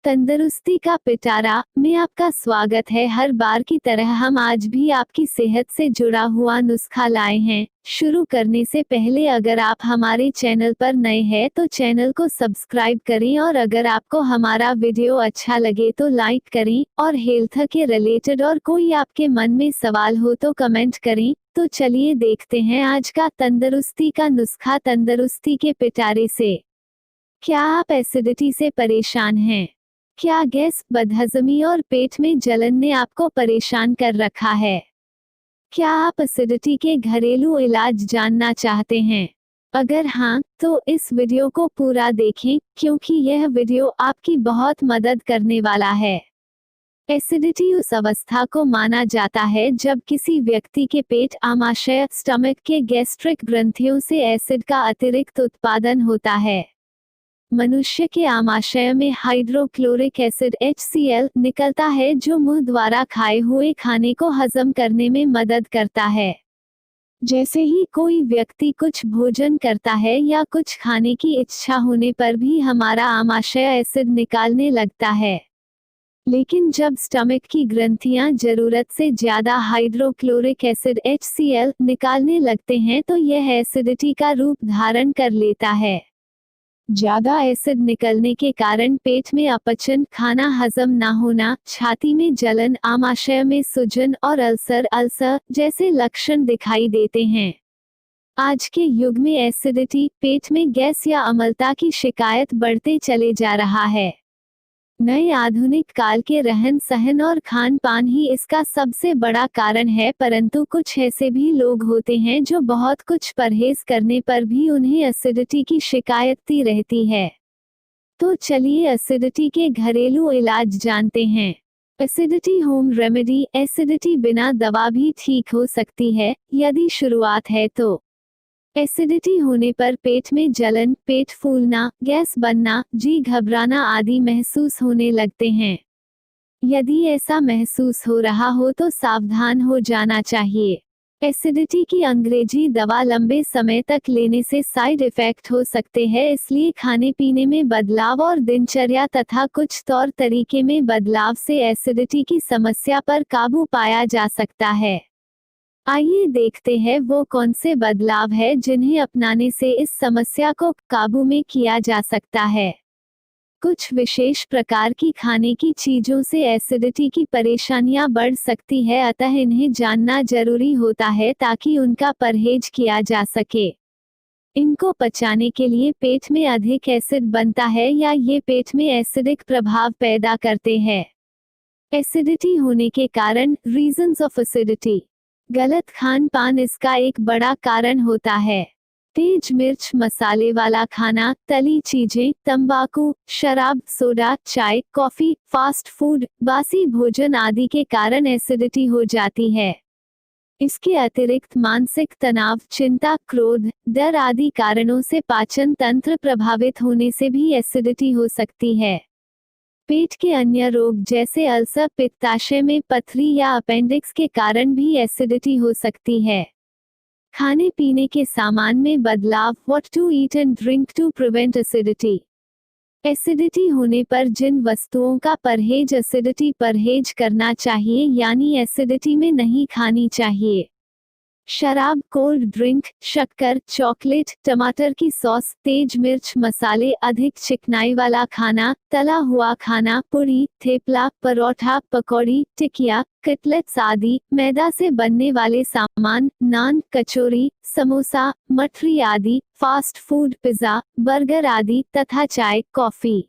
तंदुरुस्ती का पिटारा में आपका स्वागत है। हर बार की तरह हम आज भी आपकी सेहत से जुड़ा हुआ नुस्खा लाए हैं। शुरू करने से पहले अगर आप हमारे चैनल पर नए हैं तो चैनल को सब्सक्राइब करें और अगर आपको हमारा वीडियो अच्छा लगे तो लाइक करें और हेल्थ के रिलेटेड और कोई आपके मन में सवाल हो तो कमेंट करें। तो चलिए देखते हैं आज का तंदुरुस्ती का नुस्खा तंदुरुस्ती के पिटारे से। क्या आप एसिडिटी से परेशान हैं? क्या गैस, बदहजमी और पेट में जलन ने आपको परेशान कर रखा है? क्या आप एसिडिटी के घरेलू इलाज जानना चाहते हैं? अगर हाँ, तो इस वीडियो को पूरा देखें क्योंकि यह वीडियो आपकी बहुत मदद करने वाला है। एसिडिटी उस अवस्था को माना जाता है जब किसी व्यक्ति के पेट, आमाशय, स्टमक के गैस्ट्रिक ग्रंथियों से एसिड का अतिरिक्त उत्पादन होता है। मनुष्य के आमाशय में हाइड्रोक्लोरिक एसिड HCl निकलता है जो मुंह द्वारा खाए हुए खाने को हजम करने में मदद करता है। जैसे ही कोई व्यक्ति कुछ भोजन करता है या कुछ खाने की इच्छा होने पर भी हमारा आमाशय एसिड निकालने लगता है। लेकिन जब स्टमक की ग्रंथियां जरूरत से ज्यादा हाइड्रोक्लोरिक एसिड HCl निकालने लगते हैं तो यह एसिडिटी का रूप धारण कर लेता है। ज्यादा एसिड निकलने के कारण पेट में अपचन, खाना हजम ना होना, छाती में जलन, आमाशय में सूजन और अल्सर जैसे लक्षण दिखाई देते हैं। आज के युग में एसिडिटी, पेट में गैस या अम्लता की शिकायत बढ़ते चले जा रहा है। नए आधुनिक काल के रहन सहन और खान पान ही इसका सबसे बड़ा कारण है, परंतु कुछ ऐसे भी लोग होते हैं जो बहुत कुछ परहेज करने पर भी उन्हें एसिडिटी की शिकायत रहती है। तो चलिए एसिडिटी के घरेलू इलाज जानते हैं। Acidity home remedy. एसिडिटी बिना दवा भी ठीक हो सकती है यदि शुरुआत है तो। एसिडिटी होने पर पेट में जलन, पेट फूलना, गैस बनना, जी घबराना आदि महसूस होने लगते हैं। यदि ऐसा महसूस हो रहा हो तो सावधान हो जाना चाहिए। एसिडिटी की अंग्रेजी दवा लंबे समय तक लेने से साइड इफेक्ट हो सकते हैं, इसलिए खाने पीने में बदलाव और दिनचर्या तथा कुछ तौर तरीके में बदलाव से एसिडिटी की समस्या पर काबू पाया जा सकता है। आइए देखते हैं वो कौन से बदलाव है जिन्हें अपनाने से इस समस्या को काबू में किया जा सकता है। कुछ विशेष प्रकार की खाने की चीजों से एसिडिटी की परेशानियां बढ़ सकती है, अतः इन्हें जानना जरूरी होता है ताकि उनका परहेज किया जा सके। इनको पचाने के लिए पेट में अधिक एसिड बनता है या ये पेट में एसिडिक प्रभाव पैदा करते हैं। एसिडिटी होने के कारण, रीजंस ऑफ एसिडिटी। गलत खान पान इसका एक बड़ा कारण होता है। तेज मिर्च, मसाले वाला खाना, तली चीजें, तंबाकू, शराब, सोडा, चाय, कॉफी, फास्ट फूड, बासी भोजन आदि के कारण एसिडिटी हो जाती है। इसके अतिरिक्त मानसिक तनाव, चिंता, क्रोध, डर आदि कारणों से पाचन तंत्र प्रभावित होने से भी एसिडिटी हो सकती है। पेट के अन्य रोग जैसे अल्सर, पित्ताशय में पथरी या अपेंडिक्स के कारण भी एसिडिटी हो सकती है। खाने पीने के सामान में बदलाव। What to eat and drink to prevent acidity. Acidity होने पर जिन वस्तुओं का परहेज एसिडिटी परहेज करना चाहिए यानी एसिडिटी में नहीं खानी चाहिए। शराब, कोल्ड ड्रिंक, शक्कर, चॉकलेट, टमाटर की सॉस, तेज मिर्च, मसाले, अधिक चिकनाई वाला खाना, तला हुआ खाना, पूरी, थेपला, परोठा, पकौड़ी, टिकिया, कटलेट्स आदि, मैदा से बनने वाले सामान, नान, कचौरी, समोसा, मठरी आदि, फास्ट फूड, पिज्जा, बर्गर आदि तथा चाय, कॉफी।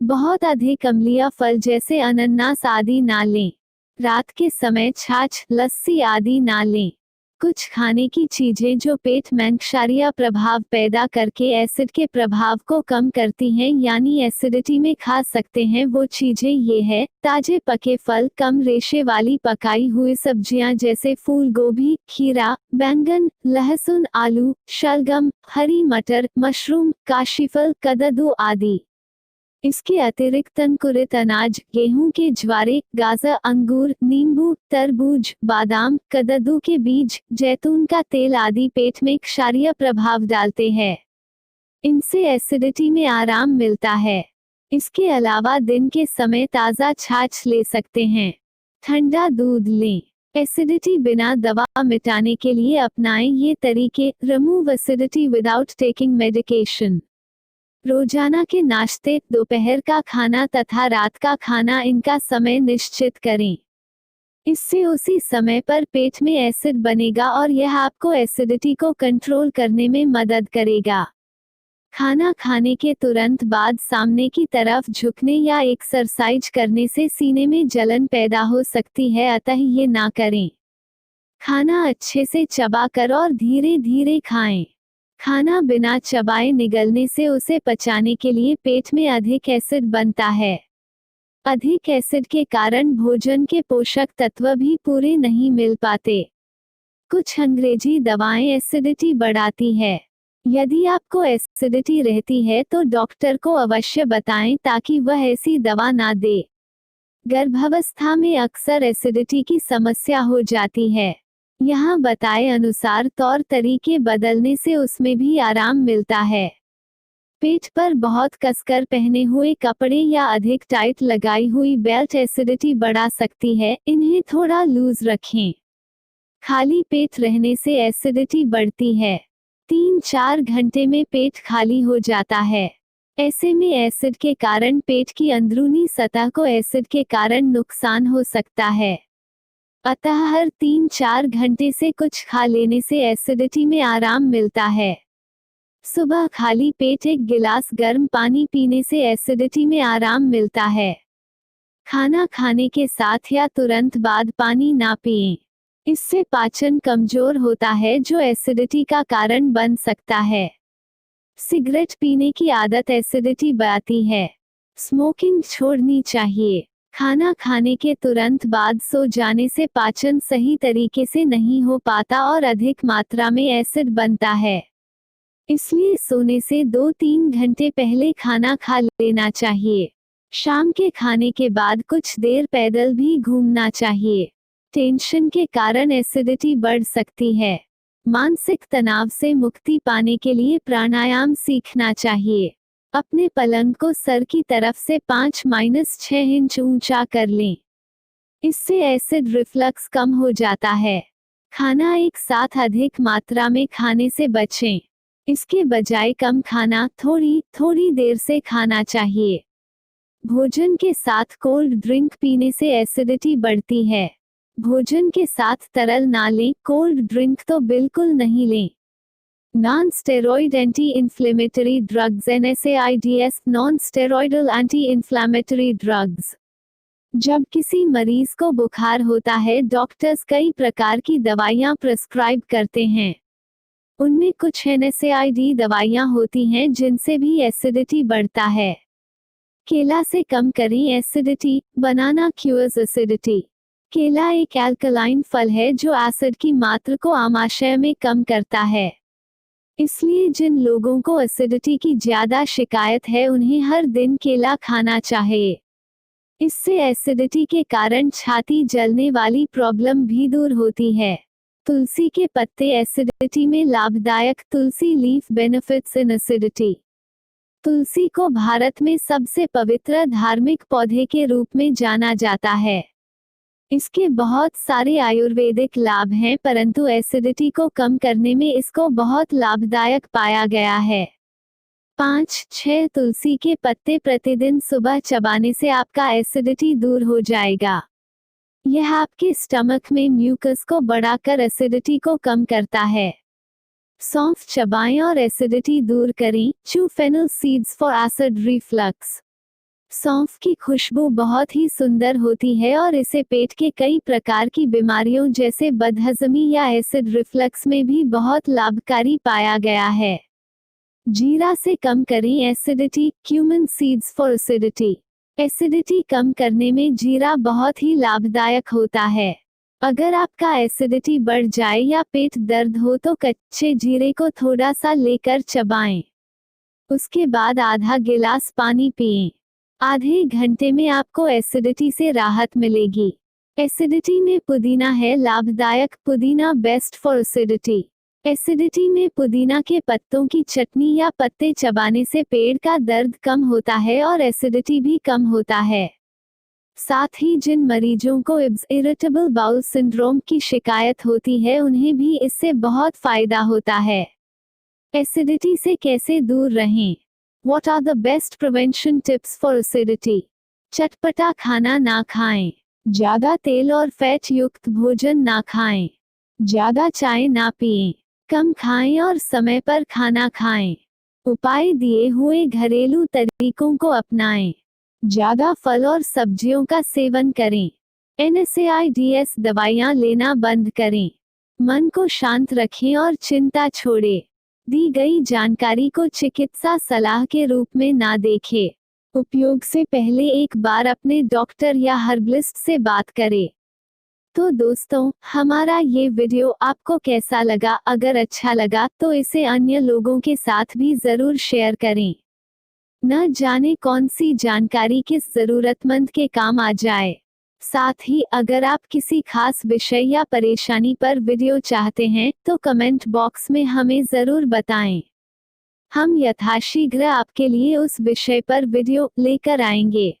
बहुत अधिक अम्लीय फल जैसे अनन्नास आदि ना लें। रात के समय छाछ, लस्सी आदि ना लें। कुछ खाने की चीजें जो पेट में क्षारीय प्रभाव पैदा करके एसिड के प्रभाव को कम करती हैं यानी एसिडिटी में खा सकते हैं वो चीजें ये है। ताजे पके फल, कम रेशे वाली पकाई हुई सब्जियां जैसे फूल गोभी, खीरा, बैंगन, लहसुन, आलू, शलगम, हरी मटर, मशरूम, काशीफल, कद्दू आदि। इसके अतिरिक्त अंकुरित अनाज, गेहूं के ज्वारे, गाजर, अंगूर, नींबू, तरबूज, बादाम, कद्दू के बीज, जैतून का तेल आदि पेट में क्षारीय प्रभाव डालते हैं। इनसे एसिडिटी में आराम मिलता है। इसके अलावा दिन के समय ताज़ा छाछ ले सकते हैं। ठंडा दूध लें। एसिडिटी बिना दवा मिटाने के लिए अपनाएं ये तरीके। Remove acidity without taking medication. रोजाना के नाश्ते, दोपहर का खाना तथा रात का खाना, इनका समय निश्चित करें। इससे उसी समय पर पेट में एसिड बनेगा और यह आपको एसिडिटी को कंट्रोल करने में मदद करेगा। खाना खाने के तुरंत बाद सामने की तरफ झुकने या एक्सरसाइज करने से सीने में जलन पैदा हो सकती है, अतः ये ना करें। खाना अच्छे से चबाकर और धीरे धीरे खाएं। खाना बिना चबाए निगलने से उसे पचाने के लिए पेट में अधिक एसिड बनता है। अधिक एसिड के कारण भोजन के पोषक तत्व भी पूरे नहीं मिल पाते। कुछ अंग्रेजी दवाएं एसिडिटी बढ़ाती है। यदि आपको एसिडिटी रहती है तो डॉक्टर को अवश्य बताएं ताकि वह ऐसी दवा ना दे। गर्भावस्था में अक्सर एसिडिटी की समस्या हो जाती है। यहाँ बताए अनुसार तौर तरीके बदलने से उसमें भी आराम मिलता है। पेट पर बहुत कसकर पहने हुए कपड़े या अधिक टाइट लगाई हुई बेल्ट एसिडिटी बढ़ा सकती है, इन्हें थोड़ा लूज रखें। खाली पेट रहने से एसिडिटी बढ़ती है। 3-4 घंटे में पेट खाली हो जाता है। ऐसे में एसिड के कारण पेट की अंदरूनी सतह को एसिड के कारण नुकसान हो सकता है। अतः हर 3-4 घंटे से कुछ खा लेने से एसिडिटी में आराम मिलता है। सुबह खाली पेट 1 गिलास गर्म पानी पीने से एसिडिटी में आराम मिलता है। खाना खाने के साथ या तुरंत बाद पानी ना पिएं। इससे पाचन कमजोर होता है जो एसिडिटी का कारण बन सकता है। सिगरेट पीने की आदत एसिडिटी बढ़ाती है। स्मोकिंग छोड़नी चाहिए। खाना खाने के तुरंत बाद सो जाने से पाचन सही तरीके से नहीं हो पाता और अधिक मात्रा में एसिड बनता है। इसलिए सोने से 2-3 घंटे पहले खाना खा लेना चाहिए। शाम के खाने के बाद कुछ देर पैदल भी घूमना चाहिए। टेंशन के कारण एसिडिटी बढ़ सकती है। मानसिक तनाव से मुक्ति पाने के लिए प्राणायाम सीखना चाहिए। अपने पलंग को सर की तरफ से 5-6 इंच ऊंचा कर लें। इससे एसिड रिफ्लक्स कम हो जाता है। खाना एक साथ अधिक मात्रा में खाने से बचें। इसके बजाय कम खाना, थोड़ी देर से खाना चाहिए। भोजन के साथ कोल्ड ड्रिंक पीने से एसिडिटी बढ़ती है। भोजन के साथ तरल ना लें, कोल्ड ड्रिंक तो बिल्कुल नहीं लें। Non steroid anti inflammatory drugs NSAIDs non steroidal anti inflammatory drugs. जब किसी मरीज को बुखार होता है, डॉक्टर्स कई प्रकार की दवाइयां प्रिस्क्राइब करते हैं। उनमें कुछ NSAID दवाइयां होती हैं जिनसे भी एसिडिटी बढ़ता है। केला से कम करें एसिडिटी। बनाना क्यूर्स एसिडिटी। केला एक एल्कलाइन फल है जो एसिड की मात्रा को आमाशय में कम करता है। इसलिए जिन लोगों को एसिडिटी की ज्यादा शिकायत है उन्हें हर दिन केला खाना चाहिए। इससे एसिडिटी के कारण छाती जलने वाली प्रॉब्लम भी दूर होती है। तुलसी के पत्ते एसिडिटी में लाभदायक। तुलसी लीफ बेनिफिट्स इन एसिडिटी। तुलसी को भारत में सबसे पवित्र धार्मिक पौधे के रूप में जाना जाता है। इसके बहुत सारे आयुर्वेदिक लाभ हैं, परंतु एसिडिटी को कम करने में इसको बहुत लाभदायक पाया गया है। 5-6 तुलसी के पत्ते प्रतिदिन सुबह चबाने से आपका एसिडिटी दूर हो जाएगा। यह आपके स्टमक में म्यूकस को बढ़ाकर एसिडिटी को कम करता है। सौंफ चबाएं और एसिडिटी दूर करें। Chew fennel seeds for acid reflux. सौंफ की खुशबू बहुत ही सुंदर होती है और इसे पेट के कई प्रकार की बीमारियों जैसे बदहजमी या एसिड रिफ्लक्स में भी बहुत लाभकारी पाया गया है। जीरा से कम करें acidity. Cumin seeds for acidity. Acidity कम करने में जीरा बहुत ही लाभदायक होता है। अगर आपका एसिडिटी बढ़ जाए या पेट दर्द हो तो कच्चे जीरे को थोड़ा सा लेकर चबाएं। उसके बाद आधा गिलास पानी पिएं। आधे घंटे में आपको एसिडिटी से राहत मिलेगी। एसिडिटी में पुदीना है लाभदायक। पुदीना बेस्ट फॉर एसिडिटी। एसिडिटी में पुदीना के पत्तों की चटनी या पत्ते चबाने से पेट का दर्द कम होता है और एसिडिटी भी कम होता है। साथ ही जिन मरीजों को इरिटेबल बाउल सिंड्रोम की शिकायत होती है उन्हें भी इससे बहुत फायदा होता है। एसिडिटी से कैसे दूर रहें? What are the best prevention tips for acidity? चटपटा खाना ना खाएं। ज्यादा तेल और फैट युक्त भोजन ना खाएं। ज्यादा चाय ना पिएं। कम खाएं और समय पर खाना खाएं। उपाय दिए हुए घरेलू तरीकों को अपनाएं। ज्यादा फल और सब्जियों का सेवन करें। NSAIDs दवाइयाँ लेना बंद करें। मन को शांत रखें और चिंता छोड़ें। दी गई जानकारी को चिकित्सा सलाह के रूप में ना देखें। उपयोग से पहले एक बार अपने डॉक्टर या हर्बलिस्ट से बात करें। तो दोस्तों, हमारा ये वीडियो आपको कैसा लगा? अगर अच्छा लगा तो इसे अन्य लोगों के साथ भी ज़रूर शेयर करें। न जाने कौन सी जानकारी किस ज़रूरतमंद के काम आ जाए। साथ ही अगर आप किसी खास विषय या परेशानी पर वीडियो चाहते हैं तो कमेंट बॉक्स में हमें ज़रूर बताएं। हम यथाशीघ्र आपके लिए उस विषय पर वीडियो लेकर आएंगे।